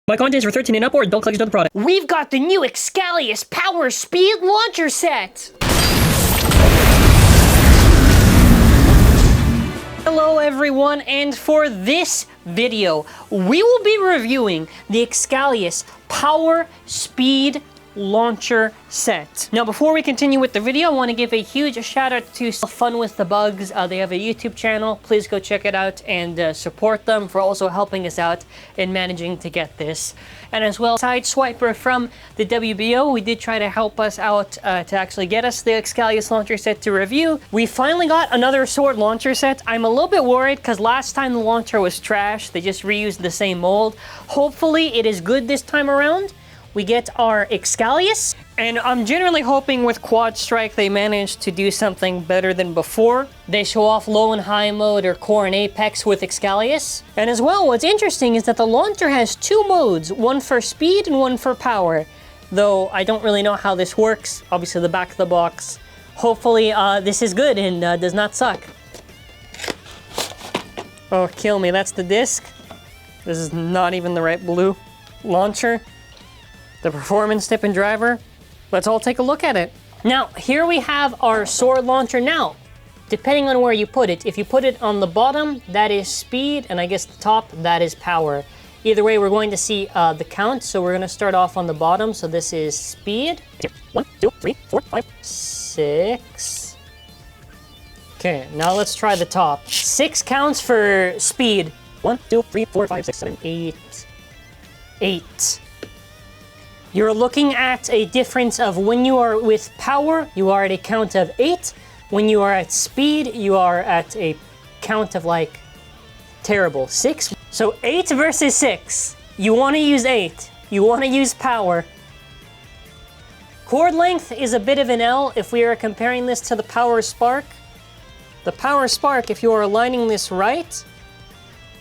My content is for 13 and up, or adult collectors of the product. We've got the new Xcalius Power Speed Launcher Set! Hello everyone, and for this video, we will be reviewing the Xcalius Power Speed Launcher Set. Now before we continue with the video, I want to give a huge shout out to Fun with the Bugs. They have a YouTube channel. Please go check it out and support them for also helping us out in managing to get this. And as well, Sideswiper from the WBO, we did try to help us out to actually get us the Xcalius launcher set to review. We finally got another sword launcher set. I'm a little bit worried because last time the launcher was trash. They just reused the same mold. Hopefully it is good this time around. We get our Xcalius, and I'm generally hoping with QuadStrike they managed to do something better than before. They show off low and high mode or core and apex with Xcalius. And as well, what's interesting is that the launcher has two modes, one for speed and one for power. Though I don't really know how this works. Obviously the back of the box. Hopefully this is good and does not suck. Oh, kill me, that's the disc. This is not even the right blue. Launcher. The performance tip and driver. Let's all take a look at it. Now, here we have our sword launcher. Now, depending on where you put it, if you put it on the bottom, that is speed, and I guess the top, that is power. Either way, we're going to see the count, so we're going to start off on the bottom. So this is speed. 1, 2, 3, 4, 5, 6. Okay, now let's try the top. 6 counts for speed. 1, 2, 3, 4, 5, 6, 7, 8. 8. You're looking at a difference of when you are with power, you are at a count of 8. When you are at speed, you are at a count of like terrible 6. So 8 versus 6. You want to use 8. You want to use power. Cord length is a bit of an L if we are comparing this to the Power Spark. The Power Spark, if you are aligning this right,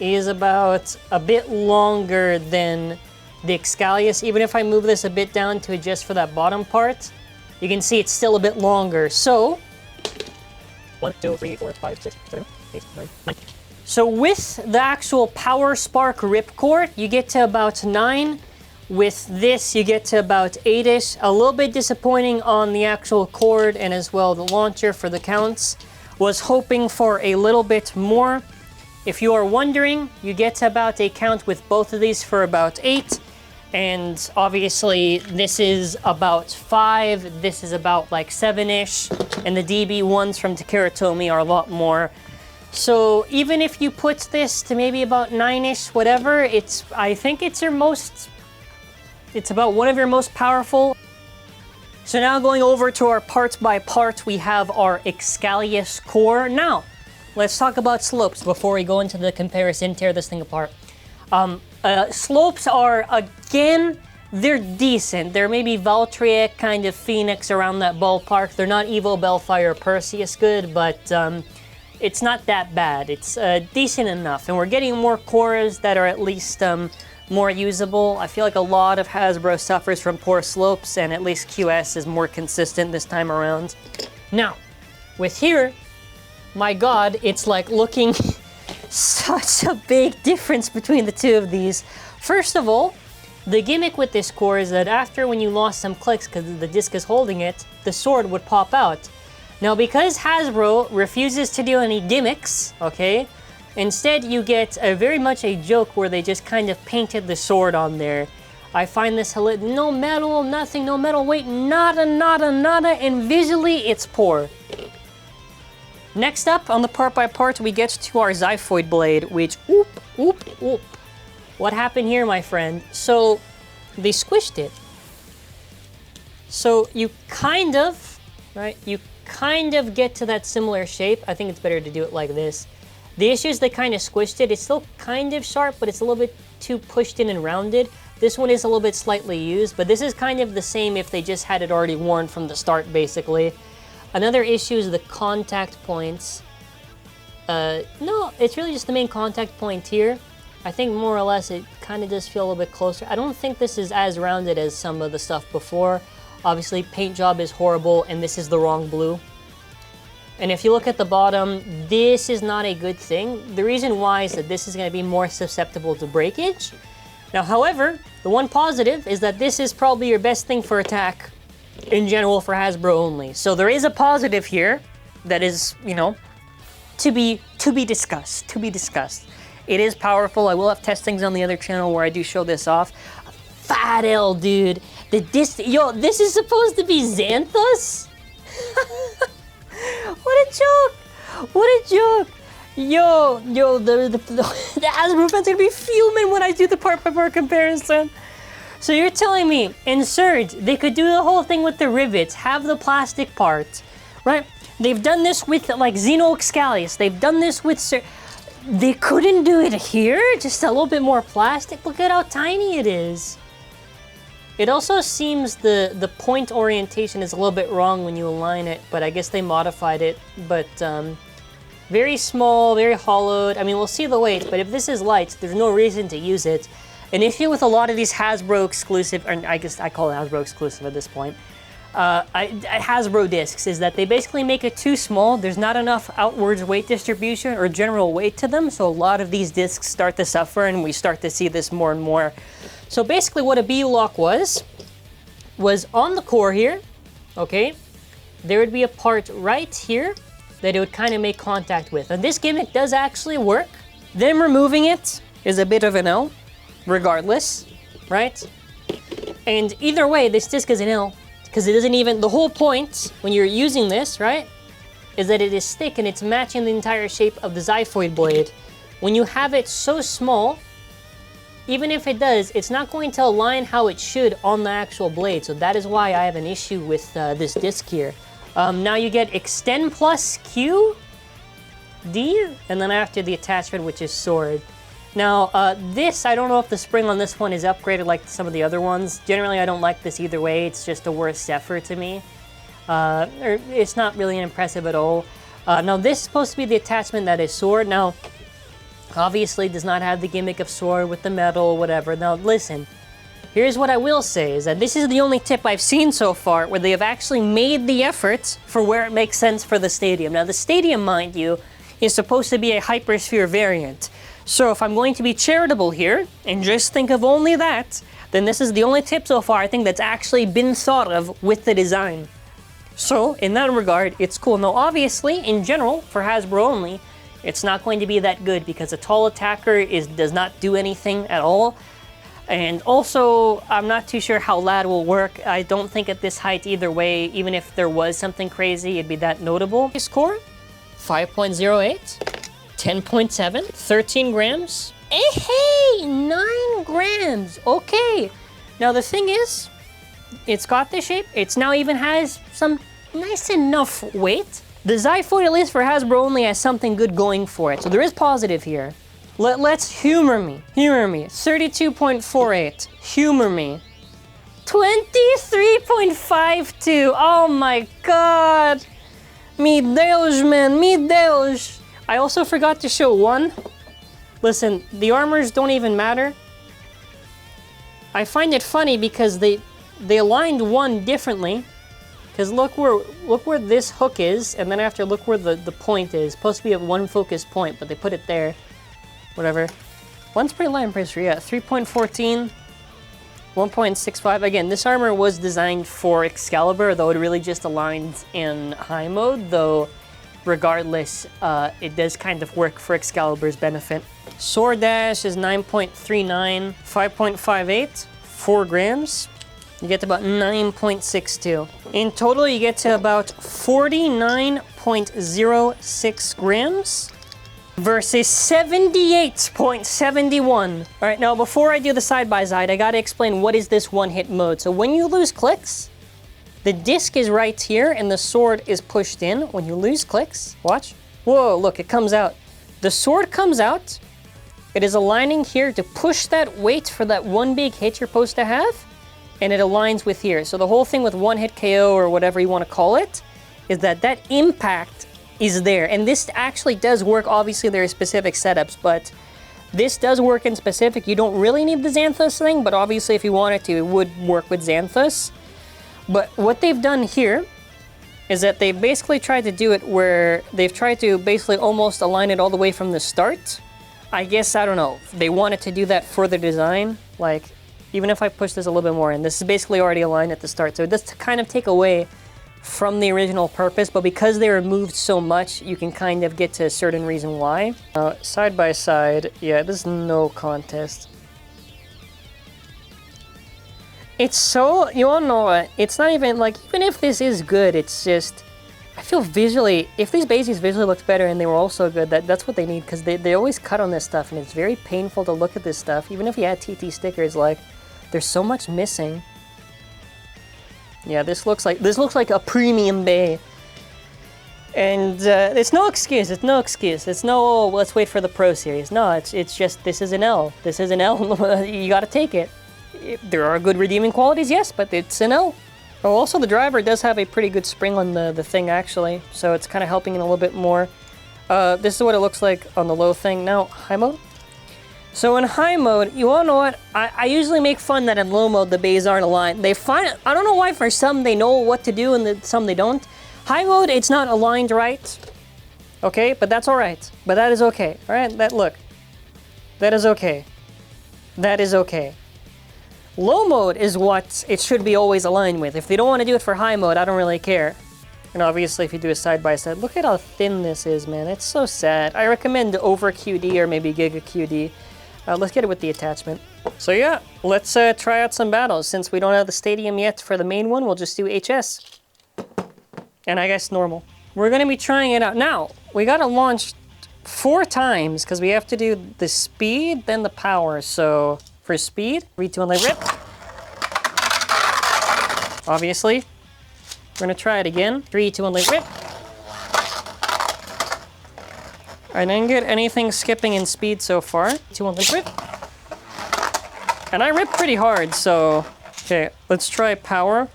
is about a bit longer than the Xcalius. Even if I move this a bit down to adjust for that bottom part, you can see it's still a bit longer. So 1, 2, 3, 4, 5, 6, 7, 8, 9, 9. So with the actual Power Spark ripcord, you get to about 9. With this, you get to about 8ish. A little bit disappointing on the actual cord and as well the launcher for the counts. Was hoping for a little bit more. If you are wondering, you get to about a count with both of these for about 8. And obviously, this is about 5, this is about like 7-ish, and the DB ones from Takara Tomy are a lot more. So even if you put this to maybe about 9-ish, whatever, I think it's about one of your most powerful. So now going over to our parts by parts, we have our Xcalius core. Now, let's talk about slopes before we go into the comparison, tear this thing apart. Slopes are, again, they're decent. They're maybe Valtryek, kind of Phoenix around that ballpark. They're not Evo, Bellfire, or Perseus good, but it's not that bad. It's decent enough. And we're getting more cores that are at least more usable. I feel like a lot of Hasbro suffers from poor slopes, and at least QS is more consistent this time around. Now, with here, my god, it's like looking such a big difference between the two of these. First of all, the gimmick with this core is that after when you lost some clicks because the disc is holding it, the sword would pop out. Now because Hasbro refuses to do any gimmicks, okay, instead you get very much a joke where they just kind of painted the sword on there. I find this hilarious. No metal, nothing, no metal weight, nada, nada, nada, and visually it's poor. Next up, on the part by part, we get to our Xiphoid blade, which, oop, oop, oop. What happened here, my friend? So, they squished it. So, you kind of, right, you kind of get to that similar shape. I think it's better to do it like this. The issue is they kind of squished it. It's still kind of sharp, but it's a little bit too pushed in and rounded. This one is a little bit slightly used, but this is kind of the same if they just had it already worn from the start, basically. Another issue is the contact points. No, it's really just the main contact point here. I think more or less it kind of does feel a little bit closer. I don't think this is as rounded as some of the stuff before. Obviously, paint job is horrible, and this is the wrong blue. And if you look at the bottom, this is not a good thing. The reason why is that this is going to be more susceptible to breakage. Now, however, the one positive is that this is probably your best thing for attack in general for Hasbro only. So there is a positive here that is, you know, to be discussed, It is powerful. I will have testings on the other channel where I do show this off. Fat L, dude. Yo, this is supposed to be Xanthus? What a joke! What a joke! Yo, the Hasbro fans are gonna be fuming when I do the part-by-part comparison. So you're telling me, in Surge, they could do the whole thing with the rivets, have the plastic part, right? They've done this with, like, Xiphoid Xcalius. They've done this with Surge. They couldn't do it here? Just a little bit more plastic? Look at how tiny it is. It also seems the point orientation is a little bit wrong when you align it, but I guess they modified it. But very small, very hollowed. I mean, we'll see the weight, but if this is light, there's no reason to use it. An issue with a lot of these Hasbro exclusive, or I guess I call it Hasbro exclusive at this point, Hasbro discs, is that they basically make it too small. There's not enough outwards weight distribution or general weight to them, so a lot of these discs start to suffer, and we start to see this more and more. So basically what a BU lock was on the core here, okay, there would be a part right here that it would kind of make contact with. And this gimmick does actually work. Them removing it is a bit of an L, regardless, right? And either way, this disc is an L, because it doesn't even, the whole point when you're using this, right, is that it is thick and it's matching the entire shape of the Xiphoid blade. When you have it so small, even if it does, it's not going to align how it should on the actual blade. So that is why I have an issue with this disc here. Now you get Extend Plus Q, D, and then after the attachment, which is Sword. Now, this, I don't know if the spring on this one is upgraded like some of the other ones. Generally, I don't like this either way. It's just a worse effort to me. Or it's not really impressive at all. Now, this is supposed to be the attachment that is Sword. Now, obviously does not have the gimmick of Sword with the metal or whatever. Now, listen. Here's what I will say, is that this is the only tip I've seen so far where they have actually made the effort for where it makes sense for the stadium. Now, the stadium, mind you, is supposed to be a Hypersphere variant. So if I'm going to be charitable here, and just think of only that, then this is the only tip so far I think that's actually been thought of with the design. So, in that regard, it's cool. Now, obviously, in general, for Hasbro only, it's not going to be that good because a tall attacker does not do anything at all. And also, I'm not too sure how LAD will work. I don't think at this height either way, even if there was something crazy, it'd be that notable. Score, 5.08, 10.7, 13 grams. Hey, 9 grams, okay. Now the thing is, it's got this shape. It's now even has some nice enough weight. The Xiphoid, at least for Hasbro only, has something good going for it. So there is positive here. Let's humor me. 32.48, humor me. 23.52, oh my god. Mi Deus, man, mi Deus. I also forgot to show one. Listen, the armors don't even matter. I find it funny because they aligned one differently. Because look where this hook is, and then after look where the point is. It's supposed to be at one focus point, but they put it there. Whatever. One's pretty light, I'm pretty sure, yeah. 3.14, 1.65. Again, this armor was designed for Excalibur, though it really just aligns in high mode, though regardless, it does kind of work for Excalibur's benefit. Sword dash is 9.39, 5.58, 4 grams. You get to about 9.62. In total, you get to about 49.06 grams versus 78.71. All right, now before I do the side-by-side, I gotta explain what is this one-hit mode. So when you lose clicks, the disc is right here and the sword is pushed in. When you lose clicks, watch. Whoa, look, it comes out. The sword comes out. It is aligning here to push that weight for that one big hit you're supposed to have, and it aligns with here. So the whole thing with one-hit KO or whatever you want to call it is that that impact is there. And this actually does work. Obviously, there are specific setups, but this does work in specific. You don't really need the Xanthus thing, but obviously if you wanted to, it would work with Xanthus. But what they've done here is that they basically tried to do it where they've tried to basically almost align it all the way from the start. I guess, I don't know, they wanted to do that for the design. Like, even if I push this a little bit more in, this is basically already aligned at the start, so it does kind of take away from the original purpose, but because they removed so much, you can kind of get to a certain reason why. Side by side, yeah, there's no contest. It's so, you all know what, it's not even, like, even if this is good, it's just, I feel visually, if these basics visually looked better and they were also good, that's what they need, because they always cut on this stuff, and it's very painful to look at this stuff. Even if you had TT stickers, like, there's so much missing. Yeah, this looks like a premium bay. And it's no excuse, it's no excuse. It's no, oh, let's wait for the Pro Series. No, it's just, this is an L. This is an L, you gotta take it. There are good redeeming qualities, yes, but it's an L. Oh, also the driver does have a pretty good spring on the thing, actually, so it's kind of helping it a little bit more. This is what it looks like on the low thing. Now, high mode? So in high mode, you all know what? I usually make fun that in low mode the bays aren't aligned. I don't know why for some they know what to do and some they don't. High mode, it's not aligned right. Okay, but that's alright. But that is okay. Alright, look. That is okay. That is okay. Low mode is what it should be always aligned with. If they don't want to do it for high mode, I don't really care. And obviously if you do a side by side, look at how thin this is, man. It's so sad. I recommend over QD or maybe Giga QD. Let's get it with the attachment. So yeah, let's try out some battles. Since we don't have the stadium yet for the main one, we'll just do HS. And I guess normal. We're gonna be trying it out. Now, we gotta launch 4 times because we have to do the speed, then the power. So for speed, 3, 2, 1, let rip. Obviously. We're gonna try it again. 3, 2, 1, let rip. I didn't get anything skipping in speed so far. 2, 1, let rip. And I rip pretty hard, so... Okay, let's try power.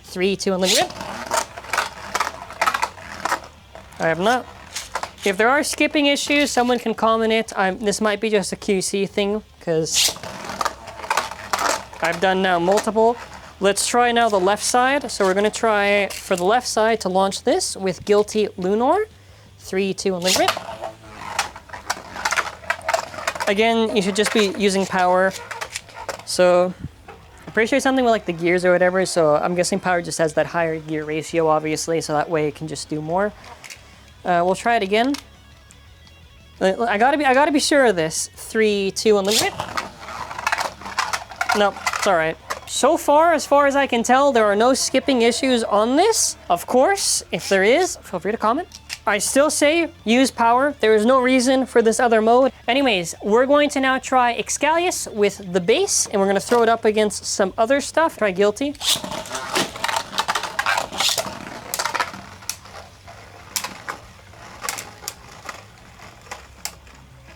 3, 2, 1, let rip. I have not. If there are skipping issues, someone can comment it. This might be just a QC thing, because I've done now multiple. Let's try now the left side. So we're gonna try for the left side to launch this with Guilty Lunar. 3, 2, 1, let rip. Again, you should just be using power. So I'm pretty sure it's something with like the gears or whatever. So I'm guessing power just has that higher gear ratio, obviously. So that way it can just do more. We'll try it again. I gotta be sure of this. 3, 2, 1, let rip. No, it's all right. So far as I can tell, there are no skipping issues on this. Of course, if there is, feel free to comment. I still say use power. There is no reason for this other mode. Anyways, we're going to now try Xcalius with the base, and we're gonna throw it up against some other stuff. Try Guilty.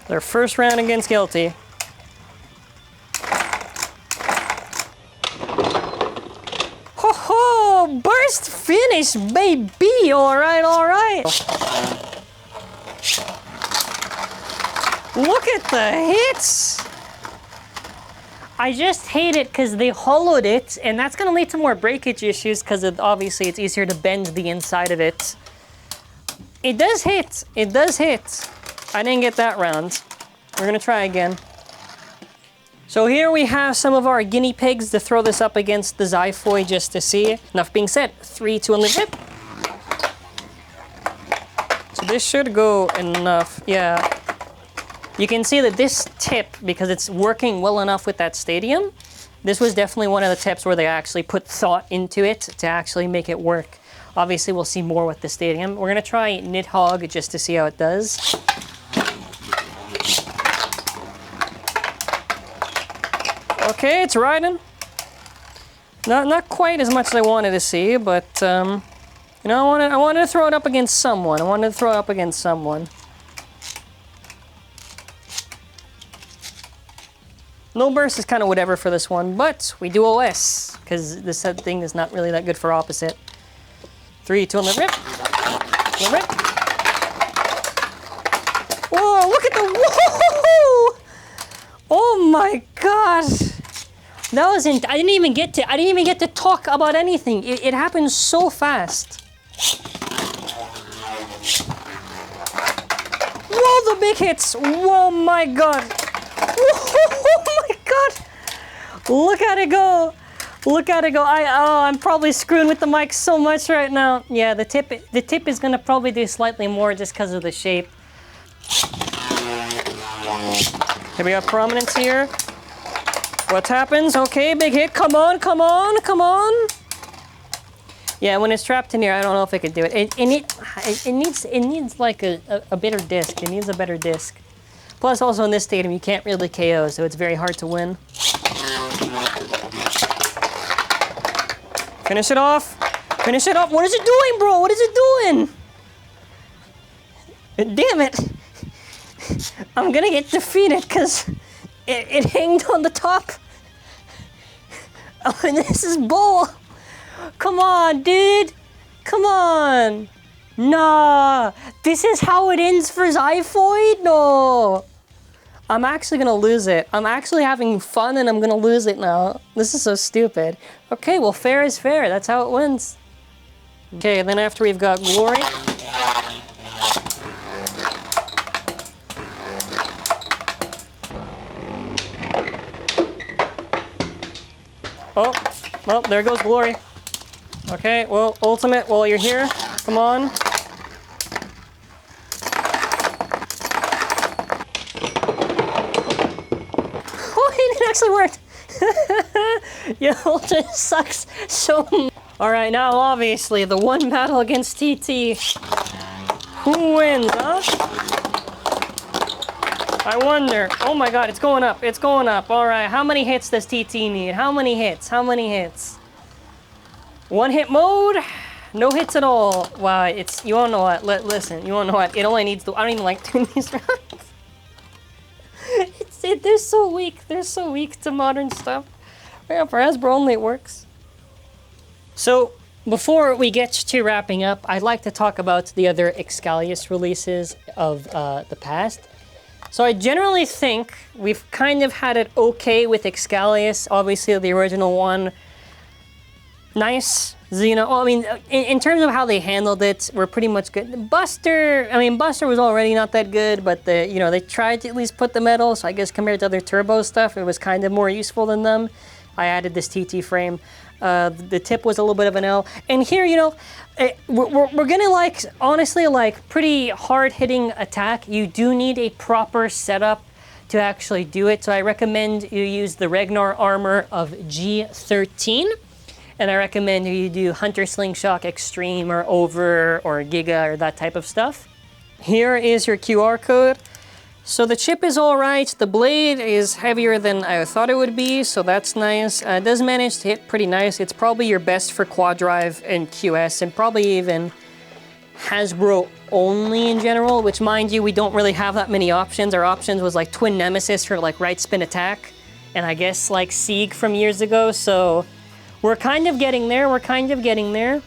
Their first round against Guilty. Ho ho! Burst finish, baby! Alright, alright! Look at the hits! I just hate it because they hollowed it, and that's gonna lead to more breakage issues because obviously it's easier to bend the inside of it. It does hit. It does hit. I didn't get that round. We're gonna try again. So here we have some of our guinea pigs to throw this up against the Xiphoid just to see. Enough being said, 3, 2, 1, let rip. So this should go enough, yeah. You can see that this tip, because it's working well enough with that stadium, this was definitely one of the tips where they actually put thought into it to actually make it work. Obviously we'll see more with the stadium. We're gonna try Nidhogg just to see how it does. Okay, it's riding. Not quite as much as I wanted to see, but you know, I wanted to throw it up against someone. No burst is kind of whatever for this one, but we do OS because this thing is not really that good for opposite. 3, 2, 1, let rip. Let rip. Whoa! Look at the whoa! Oh my gosh! That wasn't. I didn't even get to talk about anything. It happened so fast. Whoa! The Oh, big hits. Whoa, my God. Oh, my God. Look at it go. Look at it go. I'm probably screwing with the mic so much right now. Yeah, the tip is gonna probably do slightly more just because of the shape. Here we got prominence here. What happens? Okay, big hit. Come on, come on, come on. Yeah, when it's trapped in here, I don't know if it could do it. It needs like a better disc. It needs a better disc. Plus, also in this stadium, you can't really KO, so it's very hard to win. Finish it off. Finish it off. What is it doing, bro? What is it doing? Damn it. I'm gonna get defeated because it hanged on the top. Oh, and this is bull. Come on, dude. Come on. Nah. This is how it ends for Xiphoid? No. I'm actually gonna lose it. I'm actually having fun and I'm gonna lose it now. This is so stupid. Okay, well, fair is fair. That's how it wins. Okay, then after we've got Glory. Oh, well, there goes Glory. Okay, well, Ultimate, while you're here, come on. It actually worked. Your Ultimate sucks so much. All right, now obviously the one battle against TT. Who wins, huh? I wonder. Oh my God, it's going up. It's going up. All right, how many hits does TT need? How many hits? How many hits? One hit mode? No hits at all. Wow, it's, you wanna know what? Listen, you wanna know what? It only needs to, I don't even like doing these rounds. They're so weak. They're so weak to modern stuff. Yeah, for Hasbro only it works. So, before we get to wrapping up, I'd like to talk about the other Xcalius releases of the past. So I generally think we've kind of had it okay with Xcalius. Obviously, the original one, nice. Xeno, well, I mean, in terms of how they handled it, we're pretty much good. Buster, I mean, Buster was already not that good, but they tried to at least put the metal, so I guess compared to other turbo stuff, it was kind of more useful than them. I added this TT frame. The tip was a little bit of an L. And here, we're gonna like, honestly, like pretty hard-hitting attack. You do need a proper setup to actually do it, so I recommend you use the Ragnar armor of G13. And I recommend you do Hunter Slingshot Extreme or Over or Giga or that type of stuff. Here is your QR code. So the chip is all right. The blade is heavier than I thought it would be, so that's nice. It does manage to hit pretty nice. It's probably your best for quad drive and QS and probably even Hasbro only in general, which mind you, we don't really have that many options. Our options was like Twin Nemesis for like right spin attack and I guess like Sieg from years ago, so we're kind of getting there, we're kind of getting there.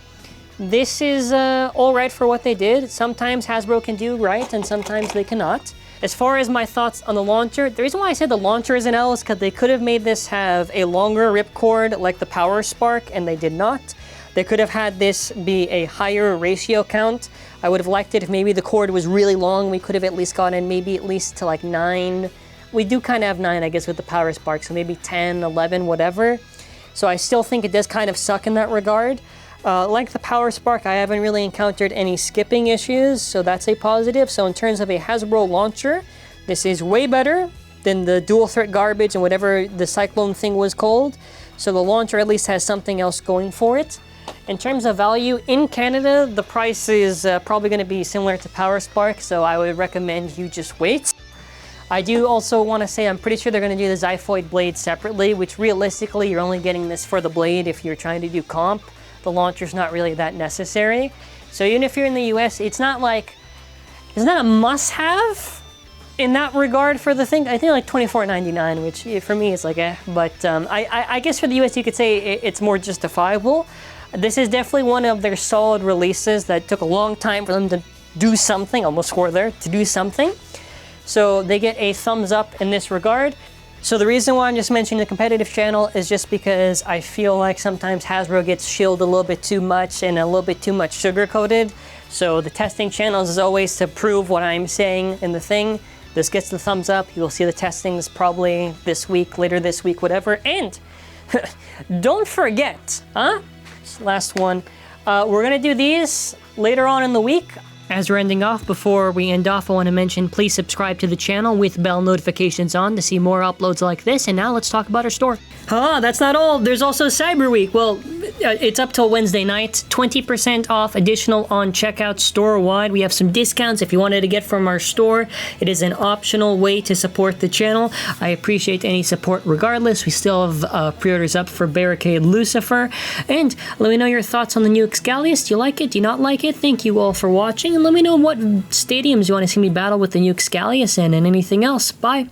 This is all right for what they did. Sometimes Hasbro can do right and sometimes they cannot. As far as my thoughts on the launcher, the reason why I said the launcher is an L is because they could have made this have a longer ripcord like the Power Spark and they did not. They could have had this be a higher ratio count. I would have liked it if maybe the cord was really long. We could have at least gotten maybe at least to like 9. We do kind of have 9, I guess, with the Power Spark, so maybe 10, 11, whatever. So I still think it does kind of suck in that regard. Like the Power Spark, I haven't really encountered any skipping issues, so that's a positive. So in terms of a Hasbro launcher, this is way better than the dual threat garbage and whatever the Cyclone thing was called. So the launcher at least has something else going for it. In terms of value, in Canada, the price is probably going to be similar to Power Spark, so I would recommend you just wait. I do also want to say I'm pretty sure they're going to do the Xiphoid blade separately, which realistically you're only getting this for the blade if you're trying to do comp. The launcher's not really that necessary. So even if you're in the US, it's not a must-have in that regard for the thing. I think like $24.99, which for me is like but I guess for the US you could say it's more justifiable. This is definitely one of their solid releases that took a long time for them to do something, almost swore there, to do something. So they get a thumbs up in this regard. So the reason why I'm just mentioning the competitive channel is just because I feel like sometimes Hasbro gets shilled a little bit too much and a little bit too much sugar-coated. So the testing channels is always to prove what I'm saying in the thing. This gets the thumbs up. You'll see the testings probably this week, later this week, whatever. And don't forget, last one. We're gonna do these later on in the week. As we're ending off, before we end off, I want to mention please subscribe to the channel with bell notifications on to see more uploads like this. And now let's talk about our store. That's not all. There's also Cyber Week. Well, it's up till Wednesday night. 20% off additional on checkout store-wide. We have some discounts if you wanted to get from our store. It is an optional way to support the channel. I appreciate any support regardless. We still have pre-orders up for Barricade Lucifer. And let me know your thoughts on the new Xcalius. Do you like it? Do you not like it? Thank you all for watching. And let me know what stadiums you want to see me battle with the new Xcalius in and anything else. Bye.